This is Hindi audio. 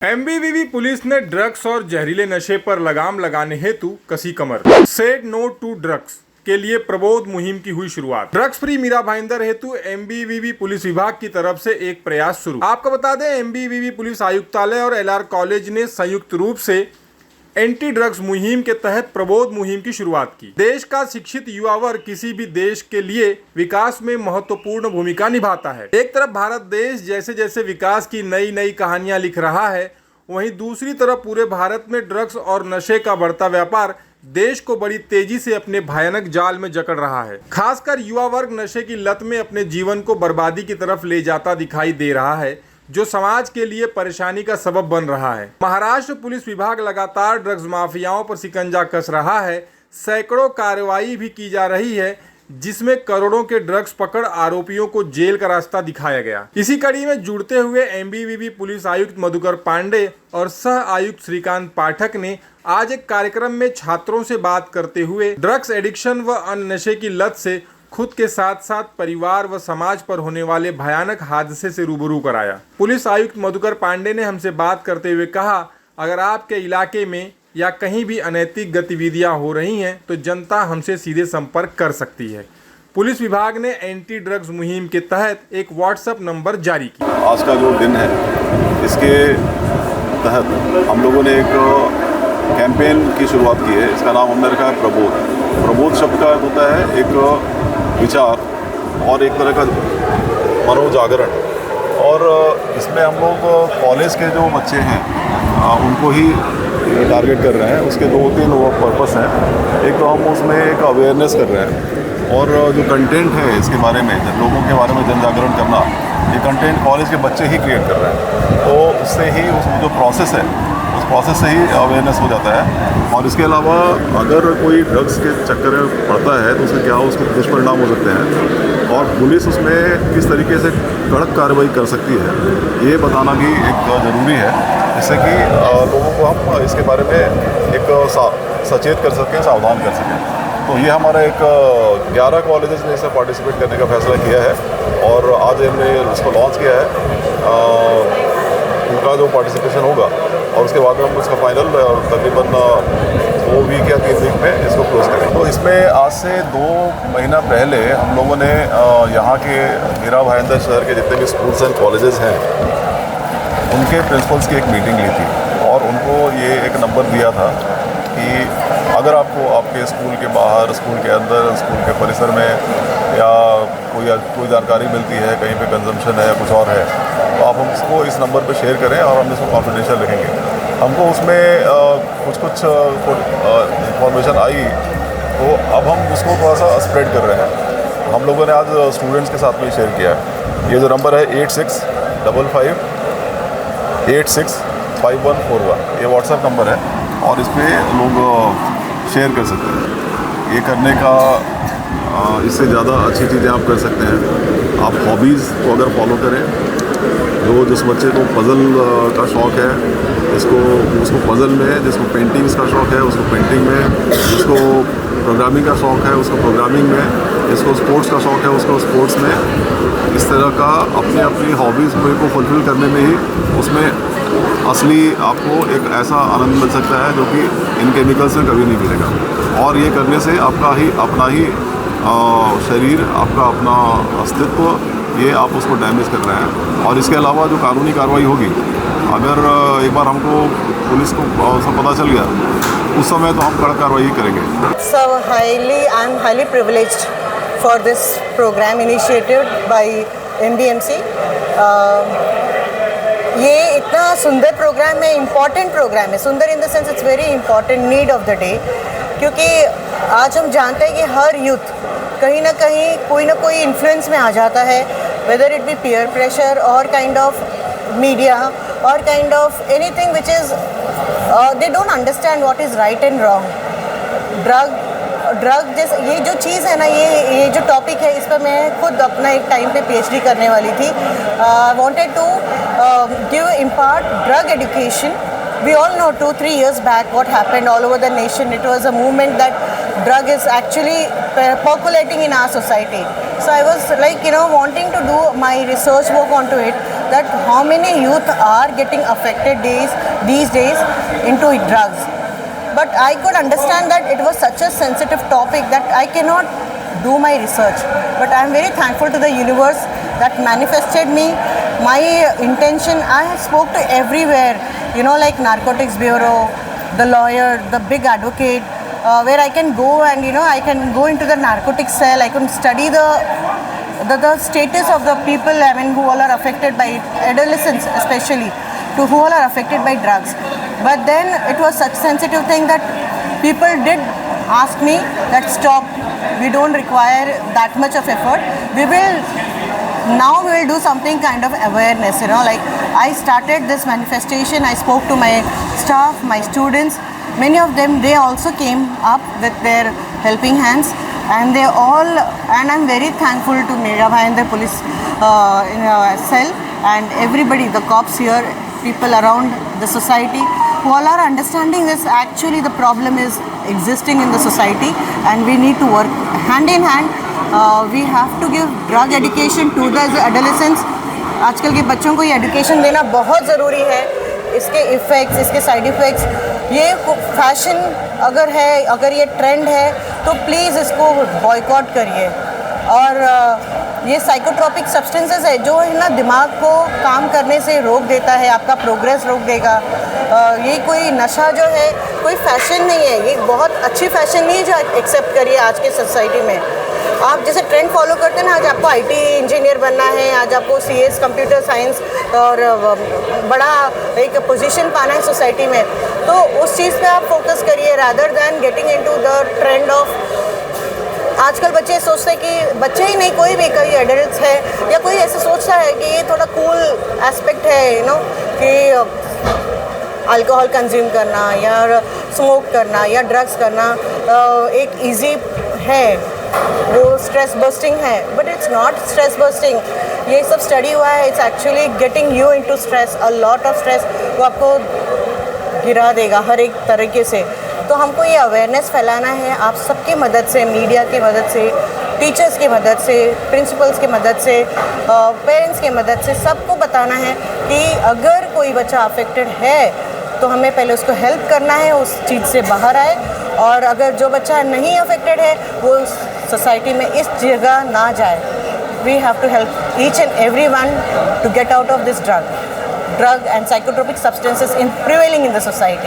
एमबीवीवी पुलिस ने ड्रग्स और जहरीले नशे पर लगाम लगाने हेतु कसी कमर। सेड नो टू ड्रग्स के लिए प्रबोध मुहिम की हुई शुरुआत। ड्रग्स फ्री मीरा भाईंदर हेतु एमबीवीवी पुलिस विभाग की तरफ से एक प्रयास शुरू। आपको बता दें, एमबीवीवी पुलिस आयुक्तालय और एलआर कॉलेज ने संयुक्त रूप से एंटी ड्रग्स मुहिम के तहत प्रबोध मुहिम की शुरुआत की। देश का शिक्षित युवा वर्ग किसी भी देश के लिए विकास में महत्वपूर्ण भूमिका निभाता है। एक तरफ भारत देश जैसे जैसे विकास की नई नई कहानियां लिख रहा है, वहीं दूसरी तरफ पूरे भारत में ड्रग्स और नशे का बढ़ता व्यापार देश को बड़ी तेजी से अपने भयानक जाल में जकड़ रहा है। खासकर युवा वर्ग नशे की लत में अपने जीवन को बर्बादी की तरफ ले जाता दिखाई दे रहा है, जो समाज के लिए परेशानी का सबब बन रहा है। महाराष्ट्र पुलिस विभाग लगातार ड्रग्स माफियाओं पर शिकंजा कस रहा है। सैकड़ों कार्रवाई भी की जा रही है, जिसमें करोड़ों के ड्रग्स पकड़ आरोपियों को जेल का रास्ता दिखाया गया। इसी कड़ी में जुड़ते हुए एमबीवीवी पुलिस आयुक्त मधुकर पांडे और सह आयुक्त श्रीकांत पाठक ने आज एक कार्यक्रम में छात्रों से बात करते हुए ड्रग्स एडिक्शन व अन्य नशे की लत से खुद के साथ साथ परिवार व समाज पर होने वाले भयानक हादसे से रूबरू कराया। पुलिस आयुक्त मधुकर पांडे ने हमसे बात करते हुए कहा, अगर आपके इलाके में या कहीं भी अनैतिक गतिविधियां हो रही हैं तो जनता हमसे सीधे संपर्क कर सकती है। पुलिस विभाग ने एंटी ड्रग्स मुहिम के तहत एक व्हाट्सएप नंबर जारी किया। आज का जो दिन है, इसके तहत हम लोगों ने एक कैंपेन की शुरुआत की है। इसका नाम हमने रखा है प्रबोध। प्रबोध शब्द का अर्थ होता है एक विचार और एक तरह का मनोजागरण। और इसमें हम लोग कॉलेज के जो बच्चे हैं उनको ही टारगेट कर रहे हैं। उसके दो तीन पर्पस हैं। एक तो हम उसमें एक अवेयरनेस कर रहे हैं, और जो कंटेंट है इसके बारे में, लोगों के बारे में जन जागरण करना, ये कंटेंट कॉलेज के बच्चे ही क्रिएट कर रहे हैं। तो उससे ही उस जो प्रोसेस है, उस प्रोसेस से ही अवेयरनेस हो जाता है। और इसके अलावा अगर कोई ड्रग्स के चक्कर में पड़ता है तो उससे क्या उसके दुष्परिणाम हो सकते हैं, और पुलिस उसमें किस तरीके से कड़क कार्रवाई कर सकती है, ये बताना भी एक ज़रूरी है, जिससे कि लोगों को हम इसके बारे में एक सचेत कर सकें, सावधान कर सकें। तो ये हमारा एक 11 कॉलेजेस ने इसमें पार्टिसिपेट करने का फैसला किया है, और आज हमने इसको लॉन्च किया है। उनका जो पार्टिसिपेशन होगा और उसके बाद हम उसका फाइनल तकरीबन 2 वीक या 3 वीक में इसको क्लोज करेंगे। तो इसमें आज से 2 महीना पहले हम लोगों ने यहाँ के मीरा भाईंदर शहर के जितने भी स्कूल्स एंड कॉलेजेस हैं, उनके प्रिंसिपल्स की एक मीटिंग ली थी, और उनको ये एक नंबर दिया था कि अगर आपको आपके स्कूल के बाहर, स्कूल के अंदर, स्कूल के परिसर में या कोई जानकारी मिलती है, कहीं पे कंजम्पशन है या कुछ और है, तो आप हमको इस नंबर पे शेयर करें, और हम इसको कॉन्फिडेंशियल रखेंगे। हमको उसमें कुछ इंफॉर्मेशन आई, तो अब हम उसको थोड़ा सा स्प्रेड कर रहे हैं। हम लोगों ने आज स्टूडेंट्स के साथ में शेयर किया है। ये जो नंबर है 8655 865141, ये व्हाट्सएप नंबर है, और इस पर लोग शेयर कर सकते हैं। ये करने का इससे ज़्यादा अच्छी चीज़ें आप कर सकते हैं। आप हॉबीज़ को अगर फॉलो करें, जिस बच्चे को पज़ल का शौक़ है, उसको पज़ल में, जिसको पेंटिंग्स का शौक़ है उसको पेंटिंग में, जिसको प्रोग्रामिंग का शौक़ है उसको प्रोग्रामिंग में, जिसको स्पोर्ट्स का शौक़ है उसको स्पोर्ट्स में, इस तरह का अपनी हॉबीज़ को फुलफ़िल करने में ही उसमें असली आपको एक ऐसा आनंद मिल सकता है जो कि इन केमिकल से कभी नहीं मिलेगा। और ये करने से अपना ही शरीर, आपका अपना अस्तित्व, ये आप उसको डैमेज कर रहे हैं। और इसके अलावा जो कानूनी कार्रवाई होगी, अगर एक बार हमको पुलिस को सब पता चल गया, उस समय तो हम कड़क कार्रवाई करेंगे। So I am highly privileged for this program initiated by MBMC. ये इतना सुंदर प्रोग्राम है, इम्पॉर्टेंट प्रोग्राम है। सुंदर in the sense it's very important need of the day, क्योंकि आज हम जानते हैं कि हर यूथ कहीं ना कहीं कोई ना कोई इन्फ्लुएंस में आ जाता है, whether it be peer pressure और काइंड ऑफ मीडिया और kind of anything which is they don't understand what is right and wrong. Drug जैसे ये जो चीज़ है ना, ये जो टॉपिक है, इस पर मैं खुद अपना एक टाइम पे PhD करने वाली थी। Wanted to impart drug education. We all know 2-3 years back what happened all over the nation. It was a movement that drug is actually percolating in our society. So I was like, wanting to do my research work onto it. that how many youth are getting affected these days into drugs. But I could understand that it was such a sensitive topic that I cannot do my research. But I am very thankful to the universe that manifested me my intention. I spoke to everywhere, like Narcotics Bureau, the lawyer, the big advocate, where I can go and I can go into the narcotics cell. I can study the status of the people, who all are affected by adolescents, especially to who all are affected by drugs. But then it was such sensitive thing that people did ask me that stop, we don't require that much of effort. We will do something kind of awareness, like I started this manifestation. I spoke to my staff, my students. Many of them, they also came up with their helping hands, and I'm very thankful to Meera Bhayandar police cell and everybody, the cops here, people around the society who all are understanding this. Actually the problem is existing in the society and we need to work hand in hand. We have to give drug education to the adolescents. आजकल के बच्चों को ये एजुकेशन देना बहुत ज़रूरी है, इसके इफ़ेक्ट्स, इसके साइड इफ़ेक्ट्स. ये फैशन अगर ये ट्रेंड है तो प्लीज़ इसको बॉयकॉट करिए. और ये साइकोट्रॉपिक सब्सटेंसेस है जो है ना, दिमाग को काम करने से रोक देता है, आपका प्रोग्रेस रोक देगा. ये कोई नशा जो है कोई फैशन नहीं है, ये बहुत अच्छी फैशन नहीं है जो एक्सेप्ट करिए आज के सोसाइटी में. आप जैसे ट्रेंड फॉलो करते हैं ना, आज आपको आईटी इंजीनियर बनना है, आज आपको सीएस कंप्यूटर साइंस और बड़ा एक पोजीशन पाना है सोसाइटी में, तो उस चीज़ पे आप फोकस करिए rather than getting into the trend of. आजकल बच्चे सोचते हैं कि बच्चे ही नहीं, कोई भी कोई एडल्ट्स है या कोई ऐसे सोचता है कि ये थोड़ा कूल एस्पेक्ट है, कि अल्कोहल कंज्यूम करना या स्मोक करना या ड्रग्स करना एक इजी है, वो स्ट्रेस बस्टिंग है. But it's not stress busting. ये सब स्टडी हुआ है, it's actually getting you into stress, a lot of stress. वो आपको गिरा देगा हर एक तरीके से. तो हमको ये अवेयरनेस फैलाना है आप सबकी मदद से, मीडिया की मदद से, टीचर्स की मदद से, प्रिंसिपल्स की मदद से, पेरेंट्स की मदद से, सबको बताना है कि अगर कोई बच्चा अफेक्टेड है तो हमें पहले उसको हेल्प करना है, उस चीज़ से बाहर आए. और अगर जो बच्चा नहीं अफेक्टेड है वो सोसाइटी में इस जगह ना जाए. We have to help each and every one to get out of this drug and psychotropic substances in prevailing in the society.